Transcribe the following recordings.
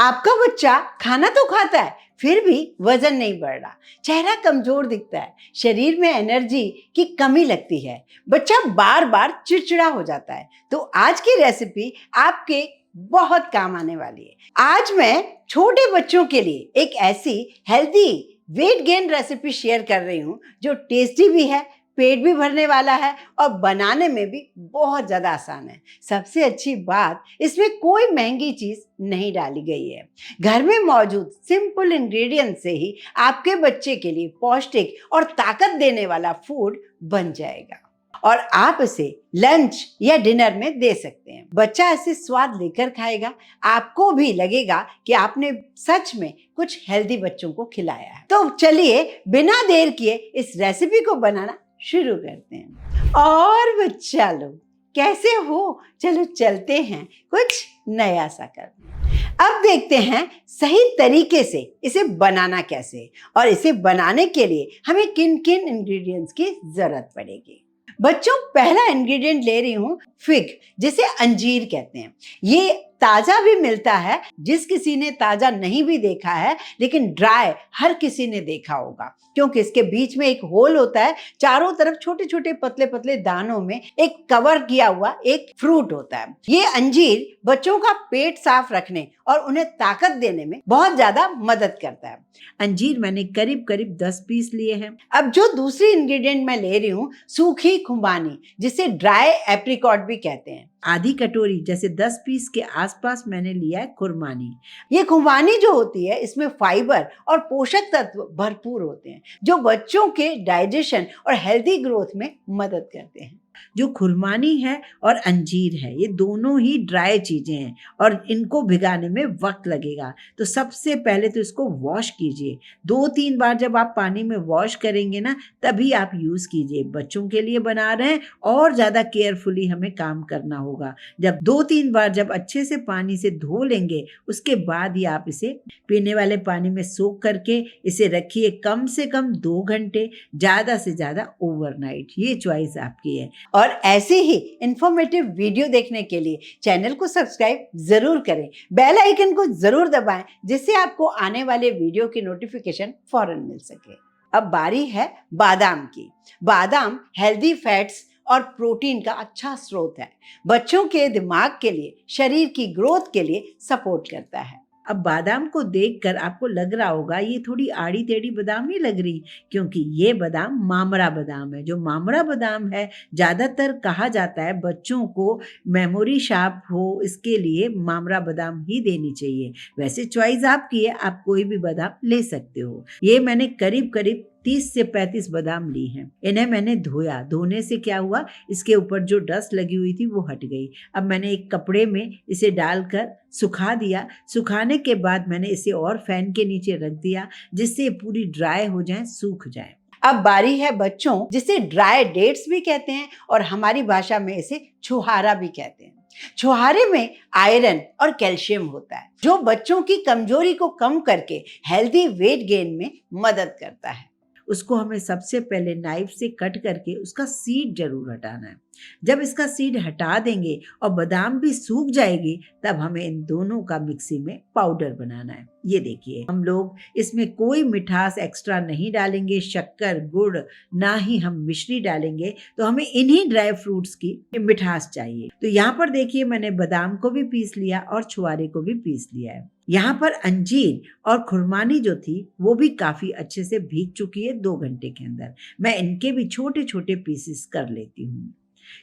आपका बच्चा खाना तो खाता है, फिर भी वजन नहीं बढ़ रहा, चेहरा कमजोर दिखता है, शरीर में एनर्जी की कमी लगती है, बच्चा बार बार चिड़चिड़ा हो जाता है, तो आज की रेसिपी आपके बहुत काम आने वाली है। आज मैं छोटे बच्चों के लिए एक ऐसी healthy weight gain recipe share कर रही हूँ जो टेस्टी भी है, पेट भी भरने वाला है और बनाने में भी बहुत ज़्यादा आसान है। सबसे अच्छी बात, इसमें कोई महंगी चीज़ नहीं डाली गई है। घर में मौजूद सिंपल इंग्रेडिएंट से ही आपके बच्चे के लिए पौष्टिक और ताकत देने वाला फूड बन जाएगा और आप इसे लंच या डिनर में दे सकते हैं। बच्चा ऐसे स्वाद लेकर खाएगा, आपको भी लगेगा कि आपने सच में कुछ हेल्दी बच्चों को खिलाया है। तो चलिए बिना देर किए इस रेसिपी को बनाना शुरू करते हैं। और बच्चा लोग कैसे हो? चलो चलते हैं कुछ नया सा करने। अब देखते हैं सही तरीके से इसे बनाना कैसे, और इसे बनाने के लिए हमें किन किन इंग्रेडिएंट्स की जरूरत पड़ेगी। बच्चों, पहला इंग्रेडिएंट ले रही हूँ फिग, जिसे अंजीर कहते हैं। ये ताजा भी मिलता है, जिस किसी ने ताजा नहीं भी देखा है लेकिन ड्राई हर किसी ने देखा होगा, क्योंकि इसके बीच में एक होल होता है, चारों तरफ छोटे छोटे पतले पतले दानों में एक कवर किया हुआ एक फ्रूट होता है। ये अंजीर बच्चों का पेट साफ रखने और उन्हें ताकत देने में बहुत ज्यादा मदद करता है। अंजीर मैंने करीब करीब 10 पीस लिए हैं। अब जो दूसरी इंग्रेडिएंट मैं ले रही हूँ, सूखी खुबानी, जिसे ड्राई एप्रिकॉट भी कहते हैं। आधी कटोरी जैसे 10 पीस के आसपास मैंने लिया है खुरमानी। ये खुबानी जो होती है, इसमें फाइबर और पोषक तत्व भरपूर होते हैं जो बच्चों के डाइजेशन और हेल्दी ग्रोथ में मदद करते हैं। जो खुरमानी है और अंजीर है, ये दोनों ही ड्राई चीजें हैं और इनको भिगाने में वक्त लगेगा। तो सबसे पहले तो इसको वॉश कीजिए। 2-3 बार जब आप पानी में वॉश करेंगे ना, तभी आप यूज कीजिए। बच्चों के लिए बना रहे हैं और ज्यादा केयरफुली हमें काम करना होगा। जब 2-3 बार जब अच्छे से पानी से धो लेंगे, उसके बाद ही आप इसे पीने वाले पानी में सोख करके इसे रखिए कम से कम 2 घंटे, ज्यादा से ज्यादा ओवरनाइट। ये चॉइस आपकी है। और ऐसे ही इंफॉर्मेटिव वीडियो देखने के लिए चैनल को सब्सक्राइब जरूर करें, बेल आइकन को जरूर दबाएं, जिससे आपको आने वाले वीडियो की नोटिफिकेशन फौरन मिल सके। अब बारी है बादाम की। बादाम हेल्दी फैट्स और प्रोटीन का अच्छा स्रोत है। बच्चों के दिमाग के लिए, शरीर की ग्रोथ के लिए सपोर्ट करता है। अब बादाम को देखकर आपको लग रहा होगा ये थोड़ी आड़ी टेढ़ी बादाम नहीं लग रही, क्योंकि ये बादाम मामरा बादाम है। जो मामरा बादाम है, ज्यादातर कहा जाता है बच्चों को मेमोरी शार्प हो, इसके लिए मामरा बादाम ही देनी चाहिए। वैसे चॉइस आपकी है, आप कोई भी बादाम ले सकते हो। ये मैंने करीब करीब 30 से 35 बादाम ली हैं। इन्हें मैंने धोया। धोने से क्या हुआ, इसके ऊपर जो डस्ट लगी हुई थी वो हट गई। अब मैंने एक कपड़े में इसे डालकर सुखा दिया। सुखाने के बाद मैंने इसे और फैन के नीचे रख दिया, जिससे पूरी ड्राई हो जाए, सूख जाए। अब बारी है बच्चों, जिसे ड्राई डेट्स भी कहते हैं और हमारी भाषा में इसे छुहारा भी कहते हैं। छुहारे में आयरन और कैल्शियम होता है, जो बच्चों की कमजोरी को कम करके हेल्दी वेट गेन में मदद करता है। उसको हमें सबसे पहले नाइफ से कट करके उसका सीड जरूर हटाना है। जब इसका सीड हटा देंगे और बादाम भी सूख जाएगी, तब हमें इन दोनों का मिक्सी में पाउडर बनाना है। ये देखिए, हम लोग इसमें कोई मिठास एक्स्ट्रा नहीं डालेंगे, शक्कर, गुड़, ना ही हम मिश्री डालेंगे। तो हमें इन्हीं ड्राई फ्रूट्स की मिठास चाहिए। तो यहाँ पर देखिए, मैंने बादाम को भी पीस लिया और छुआरे को भी पीस लिया है। यहाँ पर अंजीर और खुरमानी जो थी वो भी काफी अच्छे से भीग चुकी है 2 घंटे के अंदर। मैं इनके भी छोटे छोटे पीसेस कर लेती हूँ।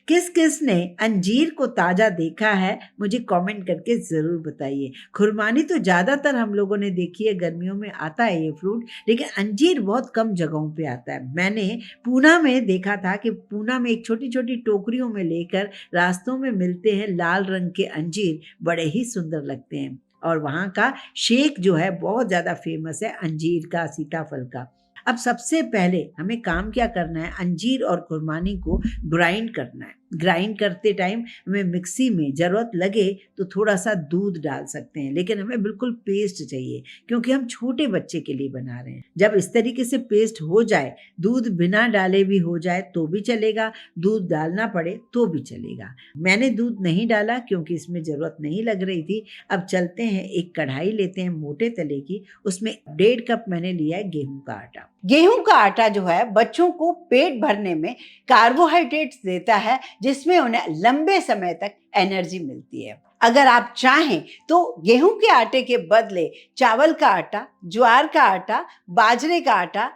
किस किस ने अंजीर को ताजा देखा है, मुझे कमेंट करके जरूर बताइए। खुरमानी तो ज्यादातर हम लोगों ने देखी है, गर्मियों में आता है ये फ्रूट, लेकिन अंजीर बहुत कम जगहों पे आता है। मैंने पूना में देखा था कि पूना में एक छोटी छोटी टोकरियों में लेकर रास्तों में मिलते हैं लाल रंग के अंजीर, बड़े ही सुंदर लगते हैं। और वहाँ का शेक जो है बहुत ज्यादा फेमस है अंजीर का, सीताफल का। अब सबसे पहले हमें काम क्या करना है, अंजीर और खुरमानी को ग्राइंड करना है। ग्राइंड करते टाइम हमें मिक्सी में ज़रूरत लगे तो थोड़ा सा दूध डाल सकते हैं, लेकिन हमें बिल्कुल पेस्ट चाहिए क्योंकि हम छोटे बच्चे के लिए बना रहे हैं। जब इस तरीके से पेस्ट हो जाए, दूध बिना डाले भी हो जाए तो भी चलेगा, दूध डालना पड़े तो भी चलेगा। मैंने दूध नहीं डाला क्योंकि इसमें ज़रूरत नहीं लग रही थी। अब चलते हैं, एक कढ़ाई लेते हैं मोटे तले की, उसमें 1.5 कप मैंने लिया है गेहूं का आटा। गेहूं का आटा जो है बच्चों को पेट भरने में कार्बोहाइड्रेट्स देता है, जिसमें उन्हें लंबे समय तक एनर्जी मिलती है। अगर आप चाहें तो गेहूं के आटे के बदले चावल का आटा, ज्वार का आटा, बाजरे का आटा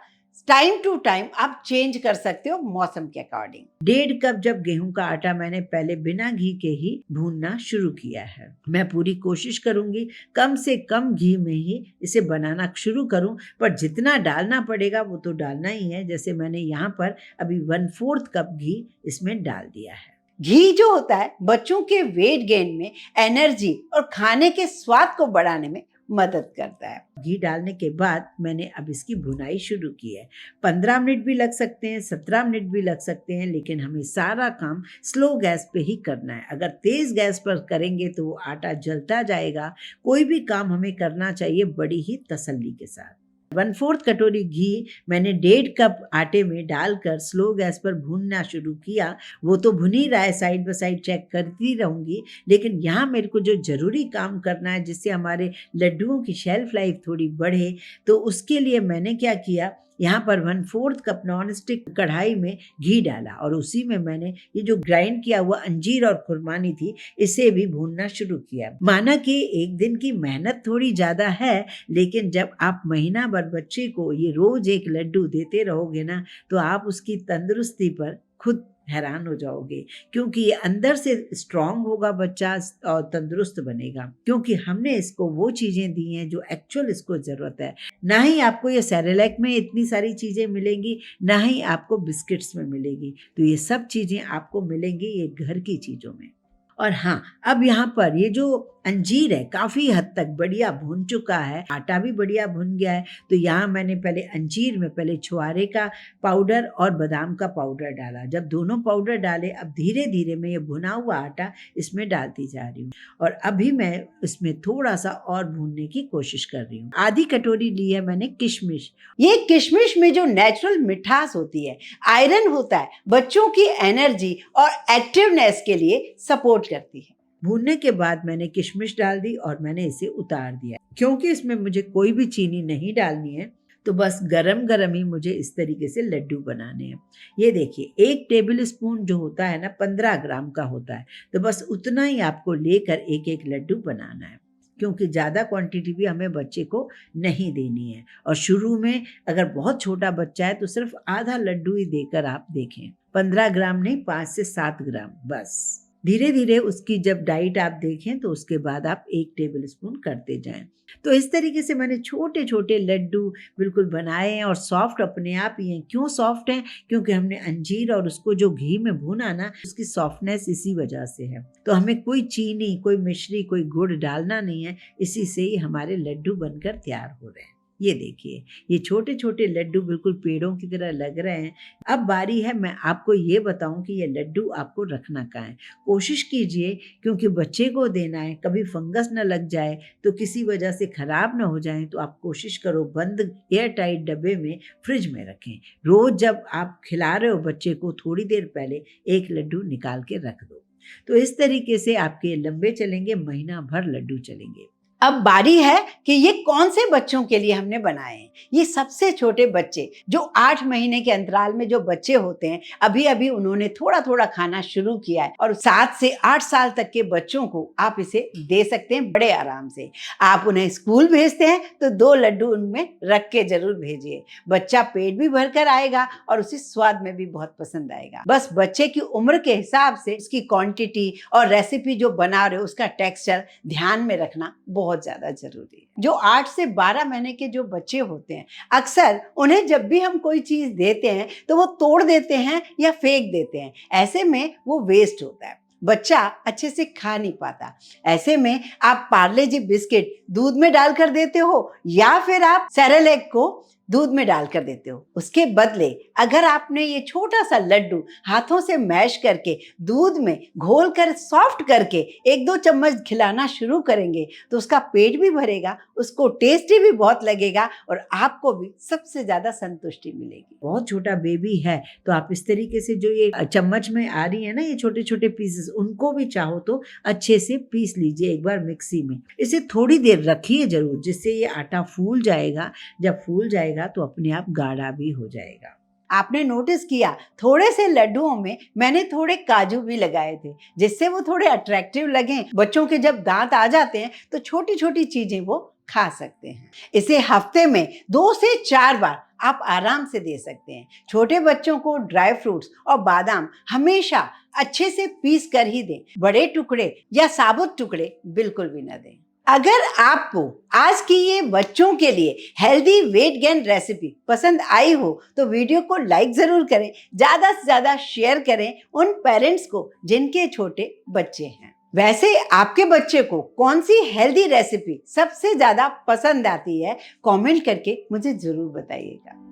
टाइम टू टाइम आप चेंज कर सकते हो मौसम के अकॉर्डिंग। 1.5 कप जब गेहूं का आटा मैंने पहले बिना घी के ही भूनना शुरू किया है। मैं पूरी कोशिश करूंगी कम से कम घी में ही इसे बनाना शुरू करूं, पर जितना डालना पड़ेगा वो तो डालना ही है। जैसे मैंने यहाँ पर अभी 1/4 कप घी इसमें डाल दिया है। घी जो होता है बच्चों के वेट गेन में, एनर्जी और खाने के स्वाद को बढ़ाने में मदद करता है। घी डालने के बाद मैंने अब इसकी भुनाई शुरू की है। 15 मिनट भी लग सकते हैं, 17 मिनट भी लग सकते हैं, लेकिन हमें सारा काम स्लो गैस पे ही करना है। अगर तेज गैस पर करेंगे तो वो आटा जलता जाएगा। कोई भी काम हमें करना चाहिए बड़ी ही तसल्ली के साथ। 1/4 कटोरी घी मैंने 1.5 कप आटे में डालकर स्लो गैस पर भूनना शुरू किया। वो तो भुन ही रहा है, साइड बाय साइड चेक करती रहूंगी, लेकिन यहाँ मेरे को जो जरूरी काम करना है जिससे हमारे लड्डुओं की शेल्फ लाइफ थोड़ी बढ़े, तो उसके लिए मैंने क्या किया, यहाँ पर 1/4 कप नॉन स्टिक कढ़ाई में घी डाला और उसी में मैंने ये जो ग्राइंड किया हुआ अंजीर और खुरमानी थी इसे भी भूनना शुरू किया। माना कि एक दिन की मेहनत थोड़ी ज्यादा है, लेकिन जब आप महीना भर बच्चे को ये रोज एक लड्डू देते रहोगे ना, तो आप उसकी तंदुरुस्ती पर खुद हैरान हो जाओगे, क्योंकि ये अंदर से स्ट्रांग होगा बच्चा और तंदुरुस्त बनेगा, क्योंकि हमने इसको वो चीजें दी हैं जो एक्चुअल इसको जरूरत है। ना ही आपको ये सेरेलैक में इतनी सारी चीजें मिलेंगी, ना ही आपको बिस्किट्स में मिलेगी। तो ये सब चीजें आपको मिलेंगी ये घर की चीजों में। और हाँ, अब यहाँ पर ये जो अंजीर है काफी हद तक बढ़िया भुन चुका है, आटा भी बढ़िया भुन गया है। तो यहाँ मैंने पहले अंजीर में पहले छुआरे का पाउडर और बादाम का पाउडर डाला। जब दोनों पाउडर डाले, अब धीरे धीरे मैं ये भुना हुआ आटा इसमें डालती जा रही हूँ और अभी मैं इसमें थोड़ा सा और भूनने की कोशिश कर रही हूँ। आधी कटोरी ली है मैंने किशमिश। ये किशमिश में जो नेचुरल मिठास होती है, आयरन होता है, बच्चों की एनर्जी और एक्टिवनेस के लिए सपोर्ट करती है। भूनने के बाद मैंने किशमिश डाल दी और मैंने इसे उतार दिया। क्योंकि इसमें मुझे कोई भी चीनी नहीं डालनी है, तो बस गरम गरम ही मुझे इस तरीके से लड्डू बनाने हैं। ये देखिए, 1 टेबल स्पून जो होता है ना 15 ग्राम का होता है, तो बस उतना ही आपको लेकर एक एक लड्डू बनाना है, क्योंकि ज़्यादा क्वांटिटी भी हमें बच्चे को नहीं देनी है। और शुरू में अगर बहुत छोटा बच्चा है तो सिर्फ आधा लड्डू ही देकर आप देखें, 15 ग्राम नहीं, 5 से 7 ग्राम बस। धीरे धीरे उसकी जब डाइट आप देखें तो उसके बाद आप 1 टेबल स्पून करते जाएं। तो इस तरीके से मैंने छोटे छोटे लड्डू बिल्कुल बनाए हैं और सॉफ्ट अपने आप ही हैं। क्यों सॉफ्ट हैं? क्योंकि हमने अंजीर और उसको जो घी में भुना ना, उसकी सॉफ्टनेस इसी वजह से है। तो हमें कोई चीनी, कोई मिश्री, कोई गुड़ डालना नहीं है, इसी से ही हमारे लड्डू बनकर तैयार हो रहे हैं। ये देखिए, ये छोटे छोटे लड्डू बिल्कुल पेड़ों की तरह लग रहे हैं। अब बारी है मैं आपको ये बताऊं कि ये लड्डू आपको रखना कहाँ है। कोशिश कीजिए, क्योंकि बच्चे को देना है, कभी फंगस न लग जाए तो किसी वजह से खराब ना हो जाए, तो आप कोशिश करो बंद एयर टाइट डब्बे में फ्रिज में रखें। रोज जब आप खिला रहे हो बच्चे को, थोड़ी देर पहले एक लड्डू निकाल के रख दो। तो इस तरीके से आपके लंबे चलेंगे, महीना भर लड्डू चलेंगे। अब बारी है कि ये कौन से बच्चों के लिए हमने बनाए हैं। ये सबसे छोटे बच्चे, जो 8 महीने के अंतराल में जो बच्चे होते हैं, अभी अभी उन्होंने थोड़ा थोड़ा खाना शुरू किया है, और 7 से 8 साल तक के बच्चों को आप इसे दे सकते हैं बड़े आराम से। आप उन्हें स्कूल भेजते हैं तो 2 लड्डू उनमें रख के जरूर भेजिए। बच्चा पेट भी भर कर आएगा और उसे स्वाद में भी बहुत पसंद आएगा। बस बच्चे की उम्र के हिसाब से उसकी क्वांटिटी और रेसिपी जो बना रहे हो उसका टेक्सचर ध्यान में रखना बहुत ज्यादा जरूरी है। जो 8 से 12 महीने के जो बच्चे होते हैं, अक्सर उन्हें जब भी हम कोई चीज देते हैं तो वो तोड़ देते हैं या फेंक देते हैं। ऐसे में वो वेस्ट होता है, बच्चा अच्छे से खा नहीं पाता। ऐसे में आप पार्ले जी बिस्किट दूध में डालकर देते हो, या फिर आप सेरेलैक को दूध में डालकर देते हो। उसके बदले अगर आपने ये छोटा सा लड्डू हाथों से मैश करके दूध में घोल कर सॉफ्ट करके 1-2 चम्मच खिलाना शुरू करेंगे तो उसका पेट भी भरेगा, उसको टेस्टी भी बहुत लगेगा और आपको भी सबसे ज़्यादा संतुष्टि मिलेगी। बहुत छोटा बेबी है तो आप इस तरीके से जो ये चम्मच में आ रही है ना, ये छोटे छोटे पीसेस, उनको भी चाहो तो अच्छे से पीस लीजिए एक बार मिक्सी में। इसे थोड़ी देर रखिए जरूर, जिससे ये आटा फूल जाएगा। जब फूल जाएगा तो अपने आप गाढ़ा भी हो जाएगा। आपने नोटिस किया थोड़े से लड्डुओं में मैंने थोड़े काजू भी लगाए थे, जिससे वो थोड़े अट्रैक्टिव लगे। बच्चों के जब दांत आ जाते हैं तो छोटी छोटी चीजें वो खा सकते हैं। इसे हफ्ते में 2 से 4 बार आप आराम से दे सकते हैं। छोटे बच्चों को ड्राई फ्रूट्स और बादाम हमेशा अच्छे से पीस कर ही दें, बड़े टुकड़े या साबुत टुकड़े बिल्कुल भी न दें। अगर आपको आज की ये बच्चों के लिए हेल्दी वेट गेन रेसिपी पसंद आई हो तो वीडियो को लाइक जरूर करें, ज्यादा से ज्यादा शेयर करें उन पेरेंट्स को जिनके छोटे बच्चे हैं। वैसे आपके बच्चे को कौन सी हेल्दी रेसिपी सबसे ज्यादा पसंद आती है, कमेंट करके मुझे जरूर बताइएगा।